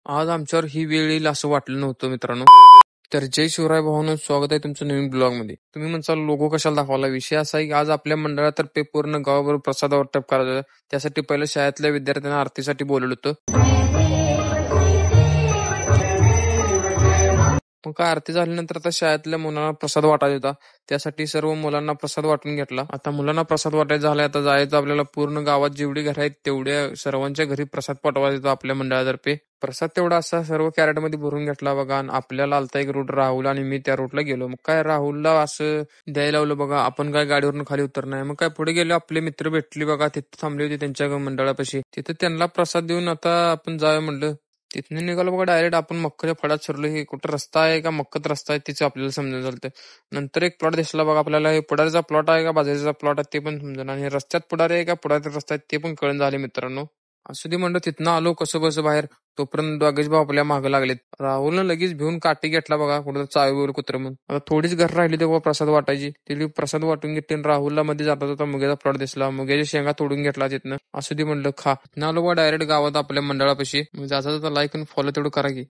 आज आमच्यावर ही वेळ येईल असं वाटलं नव्हतं मित्रांनो. तर जय शिवराय भावांनो, स्वागत आहे तुमचं नवीन ब्लॉग मध्ये. तुम्ही म्हणसाल लोगो कशाला दाखवला. विषय असा आहे की आज आपल्या मंडळातर्फे पूर्ण गावाबरोबर प्रसाद वाटप करायचं. त्यासाठी पहिलं शाळेतल्या विद्यार्थ्यांना आरतीसाठी बोलवलं होतं. मग काय आरती झाल्यानंतर आता शाळेतल्या मुलांना प्रसाद वाटायचा होता. त्यासाठी सर्व मुलांना प्रसाद वाटून घेतला. आता मुलांना प्रसाद वाटायचा झालाय, आता जायचं आपल्याला पूर्ण गावात जेवढी घरं आहेत तेवढ्या सर्वांच्या घरी प्रसाद पाठवायचा होता आपल्या मंडळातर्फे. प्रसाद तेवढा असा सर्व कॅरेटमध्ये भरून घेतला बघा. आणि आपल्याला आलता एक रूट राहुल आणि मी त्या रूटला गेलो. मग काय राहुलला असं द्यायला लावलं बघा. आपण काय गाडीवरून खाली उतरणार. मग काय पुढे गेलो, आपले मित्र भेटली बघा, तिथे थांबले होते त्यांच्या मंडळापाशी. तिथे त्यांना प्रसाद देऊन आता आपण जाऊया म्हणलं. तिथून निघालो बघा, डायरेक्ट आपण मक्काच्या फळात शिरलो. हे कुठं रस्ता आहे का मक्कत रस्ता आहे तिचं आपल्याला समजून चालतंय. नंतर एक प्लॉट दिसला बघा आपल्याला. हे पुढारीचा प्लॉट आहे का बाजारीचा प्लॉट आहे ते पण समजा. आणि रस्त्यात पुढारी आहे का पुढारी रस्ता आहे ते पण कळून झाले मित्रांनो. असू दे म्हणलं, तिथनं आलो कसं बस बाहेर. तोपर्यंत दोघेच भाऊ आपल्या मागं लागलेत. राहुलनं लगेच भिवून काठी घेतला बघा, कुठं चावी कुत्र म्हणून. आता थोडीच घर राहिली तेव्हा प्रसाद वाटायची. तिथे प्रसाद वाटून घेतली. राहुलला मध्ये जाता जाता मुग्याचा प्लॉट दिसला. मुग्याच्या शेंगा तोडून घेतला तिथनं. असू दे म्हणलं खा. ना आलो डायरेक्ट गावात आपल्या मंडळापाशी. जाता जाता लाईक आणि फॉलो तेवढं करा की.